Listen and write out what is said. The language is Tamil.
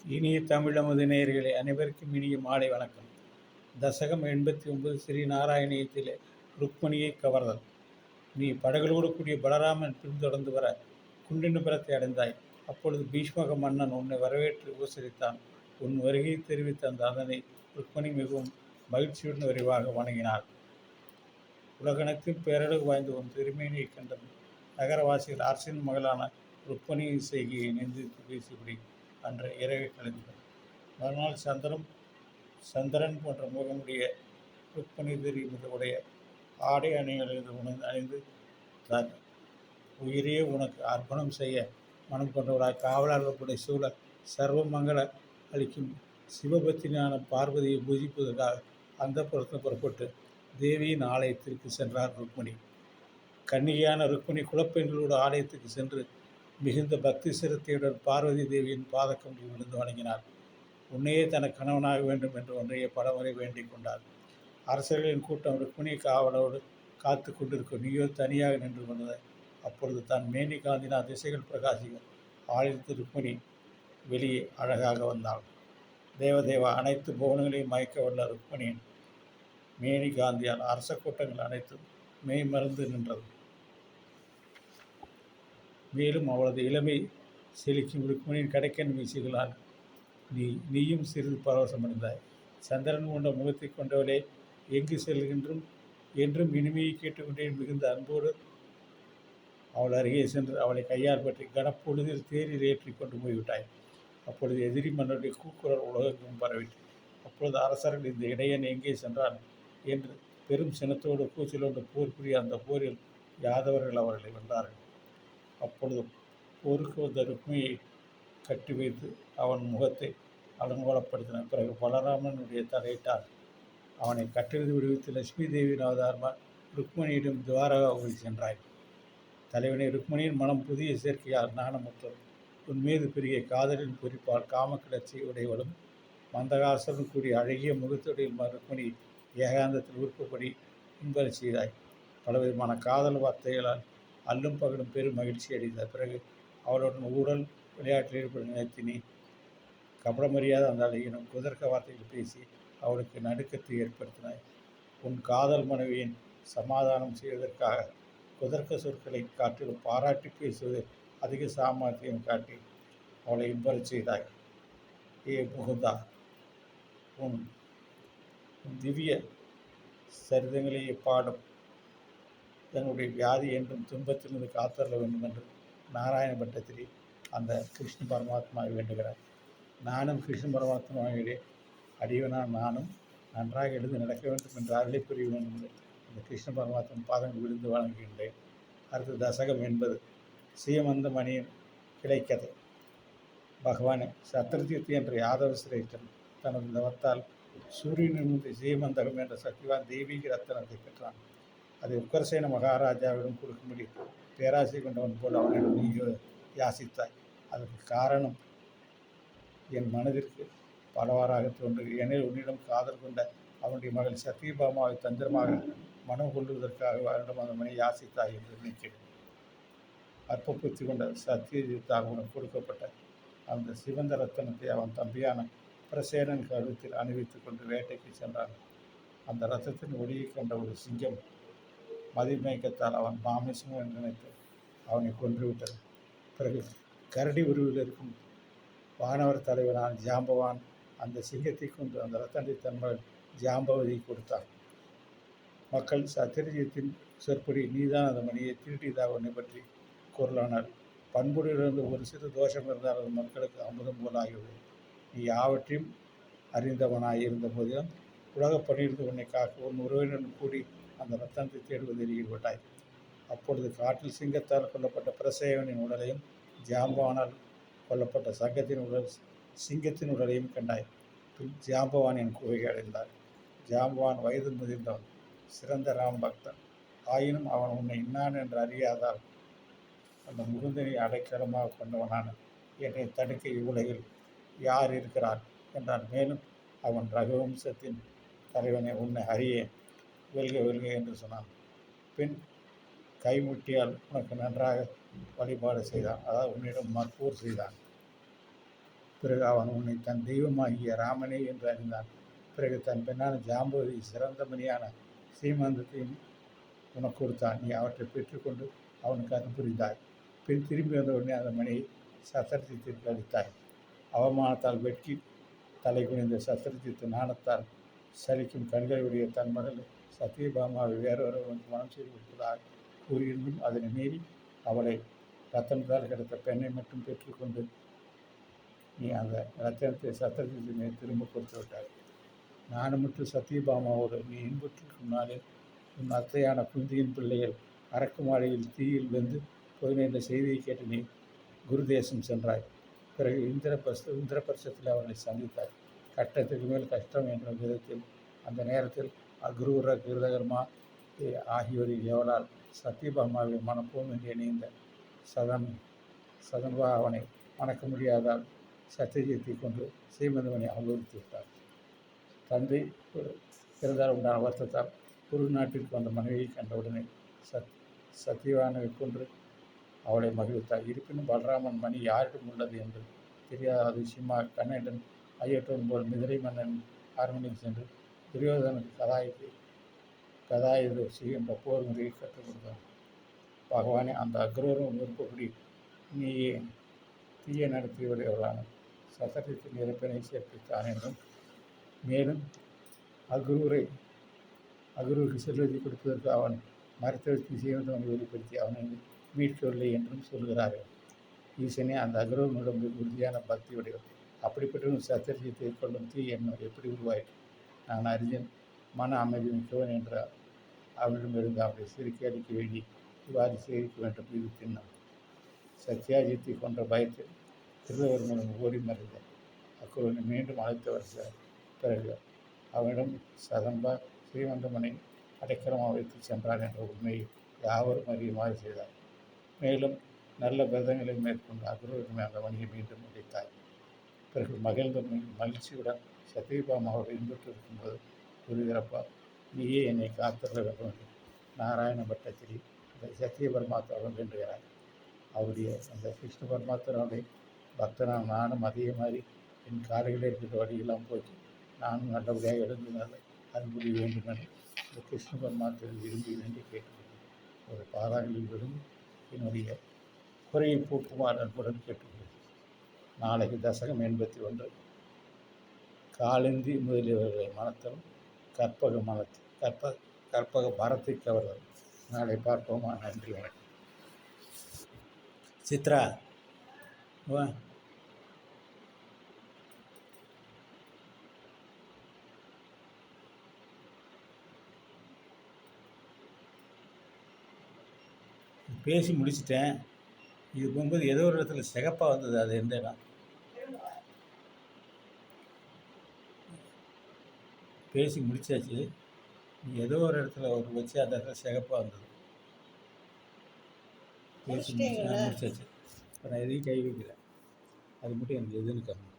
இனிய தமிழமுது நேயர்களே அனைவருக்கும் இனிய மாலை வணக்கம். தசகம் 89 ஸ்ரீ நாராயணியத்திலே ருக்மணியை கவர்தல். நீ படகளோடு கூடிய பலராமன் பின்தொடர்ந்து வர குண்டினபுரத்தை அடைந்தாய். அப்பொழுது பீஷ்மக மன்னன் உன்னை வரவேற்று உபசரித்தான். உன் வருகையை தெரிவித்த அந்த அதனை ருக்மணி மிகவும் மகிழ்ச்சியுடன் விரைவாக வணங்கினார். உலகனைத்தும் பேரழகு வாய்ந்த உன் திருமேனியை கண்ட நகரவாசிகள் அரசின் மகளான ருக்மணியின் செய்கையை நிந்தித்து பேசியபடி அன்று இரவை கழிந்தனர். மறுநாள் சந்திரன் போன்ற முகமுடைய ருக்மணி தெரியுடைய ஆடை அணிந்து தன் உயிரையே உனக்கு அர்ப்பணம் செய்ய மனம் கொண்டவராய் காவலர்களுடைய சூழ சர்வ மங்கள அளிக்கும் சிவபத்தினியான பார்வதியை பூஜிப்பதற்காக அந்த புறத்தில் புறப்பட்டு தேவியின் ஆலயத்திற்கு சென்றார் ருக்மணி. கன்னிகையான ருக்மணி குலப்பெண்களோடு ஆலயத்துக்கு சென்று மிகுந்த பக்தி சிரத்தையுடன் பார்வதி தேவியின் பாதக்கம்பில் விழுந்து வணங்கினார். உன்னையே தனக்கு கணவனாக வேண்டும் என்று ஒன்றைய பலமுறை வேண்டிக் கொண்டார். அரசர்களின் கூட்டம் ருக்மணி காவலோடு காத்து கொண்டிருக்கும் நீயோ தனியாக நின்று கொண்டது. அப்பொழுது தன் மேனி காந்தினா திசைகள் பிரகாசிக்க ஆலயத்து ருக்மணி வெளியே அழகாக வந்தாள். தேவதேவா அனைத்து புவனங்களையும் மயக்க வல்ல ருக்மணியின் மேனி காந்தியால் அரச கூட்டங்கள் அனைத்தும் மெய் மறந்து நின்றது. மேலும் அவளது இளமை செழிக்கும் ருக்மணியின் கடைக்கண் வீசுகளால் நீயும் சிறிது பரவசமடைந்தாய். சந்திரன் கொண்ட முகத்தை கொண்டவளே, எங்கு செல்கின்றும் என்றும் இனிமையை கேட்டுக்கொண்டே மிகுந்த அன்போடு அவள் அருகே சென்று அவளை கையால் பற்றி கனப்பொழுதில் தேரில் ஏற்றி கொண்டு போய்விட்டாய். அப்பொழுது எதிரி மன்னருடைய கூக்குரல் உலகெங்கும் பரவிட்டு அப்பொழுது அரசர்கள் இந்த இடையன் எங்கே சென்றான் என்று பெரும் சினத்தோடு கூச்சலோடு போர் புரிய அந்த போரில் யாதவர்கள் அவர்களை வென்றார்கள். அப்பொழுது போருக்கு வந்த ருக்மியை கட்டி வைத்து அவன் முகத்தை அலங்கோலப்படுத்தின பிறகு பலராமனுடைய தலையிட்டார். அவனை கட்டெழுதி விடுவித்து லட்சுமி தேவியின் அவதாரமாக ருக்மணியிடம் துவாரகாவுக்கு சென்றாய். தலைவனை ருக்மணியின் மனம் புதிய சேர்க்கையால் நாணமுற்றோம். உன் மீது பெரிய காதலின் குறிப்பால் காம கிளர்ச்சி உடையவளும் மந்தகாசனும் கூடிய அழகிய முகத்துடைய ருக்மணி ஏகாந்தத்தில் உறுப்புப்படி இன்பலை செய்தாய். பலவிதமான காதல் வார்த்தைகளால் அல்லும் பகலும் பெரும் மகிழ்ச்சி அடைந்த பிறகு அவளுடன் ஊழல் விளையாட்டில் ஈடுபட நினைத்தினி கபடமறியாத அந்த அழகினும் குதர்க்க வார்த்தைகள் பேசி அவளுக்கு நடுக்கத்தை ஏற்படுத்தினாய். உன் காதல் மனைவியின் சமாதானம் செய்வதற்காக குதர்க்க சொற்களை காட்டிலும் பாராட்டி பேசுவதில் அதிக சாமர்த்தியம் காட்டி அவளை இன்பரச் செய்தாய். ஏ முகுந்தா, உன் திவ்ய சரிதங்களையே பாடும் தன்னுடைய வியாதி என்றும் துன்பத்திலிருந்து காத்தரல வேண்டும் என்று நாராயண பட்டத்திரி அந்த கிருஷ்ண பரமாத்மாவை வேண்டுகிறார். நானும் கிருஷ்ண பரமாத்மாவிலே அடியவனான நானும் நன்றாக எழுந்து நடக்க வேண்டும் என்று அருளை புரிய வேண்டும் என்று அந்த கிருஷ்ண பரமாத்மா பாதங்கள் விழுந்து வழங்குகின்றேன். அடுத்த தசகம் என்பது சீமந்த மணியின் கிளைக்கதை. பகவானே, சத்ரஜித் என்ற யாதவ சிரேஷ்டன் தனது தவத்தால் சூரியனிலிருந்து சீமந்தகம் என்ற சக்திவான் தெய்வீக ரத்தனத்தை பெற்றான். அதை உக்கரசேன மகாராஜாவிடம் கொடுக்கும்படி பேராசை கொண்டவன் போல் அவனிடம் நீ யாசித்தாய். அதற்கு காரணம் என் மனதிற்கு பலவாறாக தோன்றுகிறது. ஏனெனில் உன்னிடம் காதல் கொண்ட அவனுடைய மகள் சத்யபாமாவை தந்திரமாக மனம் கொள்வதற்காக அவனிடம் அந்த மனை யாசித்தாய் என்று நினைக்கிறேன். அற்ப புத்தி கொண்ட சத்யஜித்தாக உனக்கு கொடுக்கப்பட்ட அந்த சிவந்த ரத்தனத்தை அவன் தம்பியான பிரசேனன் கழுத்தில் அணிவித்து கொண்டு வேட்டைக்கு சென்றான். அந்த ரத்தத்தின் ஒளியை கண்ட ஒரு சிங்கம் மதிமயக்கத்தால் அவன் மாமிசம் என்று நினைத்து அவனை கொன்றுவிட்டது. பிறகு கரடி உருவில் இருக்கும் வானவர் தலைவனான ஜாம்பவான் அந்த சிங்கத்தை கொண்டு அந்த ரத்தனத்தை தன் மகள் ஜாம்பவதி கொடுத்தார். மக்கள் சத்யஜித்தின் சொற்படி நீதான் அந்த மணியை திருடியதாக உன்னை பற்றி கூறலானார். பண்புடையிலிருந்து ஒரு சிறு தோஷம் இருந்தால் அது மக்களுக்கு அமுதம் போல் ஆகிவிடும். நீ யாவற்றையும் அறிந்தவனாய் இருந்த போதிலும் உலகப் பணியிலிருந்து உன்னை காக்க உன் உறவினருடன் கூடி அந்த ரத்தனத்தை தேடுவதில் ஈடுபட்டாய். அப்பொழுது காட்டில் சிங்கத்தால் கொல்லப்பட்ட பிரசேவனின் உடலையும் ஜாம்பவானால் கொல்லப்பட்ட சிங்கத்தின் உடலையும் கண்டாய். பின் ஜாம்பவானின் குகையை அடைந்தார். ஜாம்பவான் வயது முதிர்ந்தவன், சிறந்த ராம் பக்தன். ஆயினும் அவன் உன்னை இன்னான் என்று அறியாதால் அந்த முகுந்தனை அடைக்கலமாக கொண்டவனான என்னை தடுக்க இவ்வுலகில் யார் இருக்கிறார் என்றான். மேலும் அவன் ரகுவம்சத்தின் தலைவனை உன்னை அறியேன், வெல்க வெல்க என்று சொன்னான். பின் கைமுட்டியால் உனக்கு நன்றாக வழிபாடு செய்தான். அதாவது உன்னிடம் மற்பூர் செய்தான். பிறகு அவன் உன்னை தன் தெய்வமாகிய ராமனே என்று அறிந்தான். பிறகு தன் பெண்ணான ஜாம்பவதி சிறந்த மணியான சீமந்தத்தையும் உனக்கு கொடுத்தான். நீ அவற்றை பெற்றுக்கொண்டு அவனுக்கு அருள் புரிந்தாய். பின் திரும்பி வந்தவுடனே அந்த மணியை சத்திரஜித்திற்கு அளித்தாய். அவமானத்தால் வெட்கி தலை குனிந்த சத்திரஜித்து நாணத்தால் சலிக்கும் கண்களுடைய தன் மகள் சத்யபாமாவை வேறொருவனுக்கு மனம் செய்து கொடுப்பதாக கூறியிருந்தும் அதனை மீறி அவளை ரத்தனத்தால் கிடைத்த பெண்ணை மட்டும் பெற்றுக்கொண்டு நீ அந்த ரத்தனத்தை சத்திரஜித்து மீது திரும்ப கொடுத்து விட்டாய். நானுமுற்று சத்யபாமாவோடு நீ இன்புற்றிருக்கும் நாளில் உன் அத்தையான குந்தியின் பிள்ளைகள் அரக்குமாளியில் தீயில் வெந்து போயின என்ற செய்தியை கேட்டு நீ குருதேசம் சென்றாய். பிறகு இந்திரபட்சத்தில் அவனை சந்தித்தாய். கட்டத்துக்கு மேல் கஷ்டம் என்ற விதத்தில் அந்த நேரத்தில் அக்ரூர கிருதகர்மா ஆகியோரின் எவளால் சத்யபாமாவை மணப்போம் என்று இணைந்த சதன்வா அவனை மணக்க முடியாதால் சத்தியஜித்தை கொண்டு சீமந்தவனை அனுபவித்து விட்டார். தந்தை பிறந்தால் உண்டான வருத்தத்தால் குரு நாட்டிற்கு வந்த மனைவியை கண்டவுடனே சத்யவானை கொன்று அவளை மகிழ்த்தார். இருப்பினும் பலராமன் மணி யாரிடம் உள்ளது என்று தெரியாத அதிசயமா கண்ணனிடம் ஐயற்றோன் போல் மிதிரை மன்னன் அரண்மனைக்கு சென்று துரியோதனுக்கு கதாயுத செய்கின்ற போர் முறையை கற்றுக் கொடுத்தான். பகவானே, அந்த அக்ரூரம் விருப்பப்படி நீயே தீய நடத்தியவர்களான சத்திரத்தின் இறப்பினை சேர்ப்பித்தான் என்றும், மேலும் அக்ரூருக்கு செல்வத்தை கொடுப்பதற்கு அவன் மறுத்தெழுத்து செய்வதவனை வெளிப்படுத்தி அவனை மீட்கவில்லை என்றும் சொல்கிறார்கள். ஈசனே, அந்த அக்ரூரனிடம் உறுதியான பக்தியுடையவர். அப்படிப்பட்டவன் சத்திரஜித்தை கொள்ளும் தீ என்ன எப்படி உருவாயிற்று? நான் அறிஞன், மன அமைதி மிக்கவன் என்ற அவனிடமிருந்து அவனை சிரிக்க அளிக்க வேண்டி இவ்வாறு சேரிக்க வேண்டும். இது திண்ணம். சத்யாஜித்தை கொன்ற பயத்தில் திருவர்மன் ஓடி மறைந்த அக்ரூரனை மீண்டும் அழைத்தவர் பிறகு அவனிடம் சதம்பா ஸ்ரீமந்தமனை அடைக்கலமாக வைத்து சென்றார் என்ற உண்மையை யாவரும் அறியுமாறு செய்தார். மேலும் நல்ல விரதங்களை மேற்கொண்டு அக்ரூரனை அந்த மணியை மீண்டும் அடைத்தார். பிறகு மகிழ்ந்த மகிழ்ச்சியுடன் சத்யபாமாவோடு இன்புற்று இருக்கும்போது குருவிரப்பா, நீயே என்னை காத்திருக்க வேண்டும் என்று நாராயண பட்டத்திரி அந்த சத்திய பரமாத்மாவுடன் வேண்டுகிறார். அவருடைய அந்த கிருஷ்ண பரமாத்மாவுடைய பக்தனான நானும் அதே மாதிரி என் காலையில் இருக்கிற வழியெல்லாம் போச்சு நானும் நல்லபடியாக எழுந்து நல்ல அன்புரிய வேண்டும் என்று இந்த கிருஷ்ண பரமாத்மாவை விரும்பி வேண்டி கேட்டுக்கொண்டு ஒரு பாராயணில் விரும்பி என்னுடைய குறையை போக்குமாறு அன்புடன் கேட்டுக்கொள்கிறேன். நாளைக்கு தசகம் 81 காலந்தி முதலியவர்களை மனத்தலும் கற்பக மரத்தை கவர்தல். நாளை பார்ப்போமா? நன்றி, வணக்கம். சித்ரா வா. பேசி முடிச்சிட்டேன். இது போகும்போது ஏதோ ஒரு இடத்துல சிகப்பாக வந்தது. அது எந்த இடம்? பேசி முடிச்சாச்சு. ஏதோ ஒரு இடத்துல ஒரு வச்சு அந்த இடத்துல சிகப்பாக வந்தது. பேசி முடிச்சாச்சு. இப்போ நான் எதையும் கை வைக்கல. அது மட்டும் எனக்கு எதுன்னு கம்மி.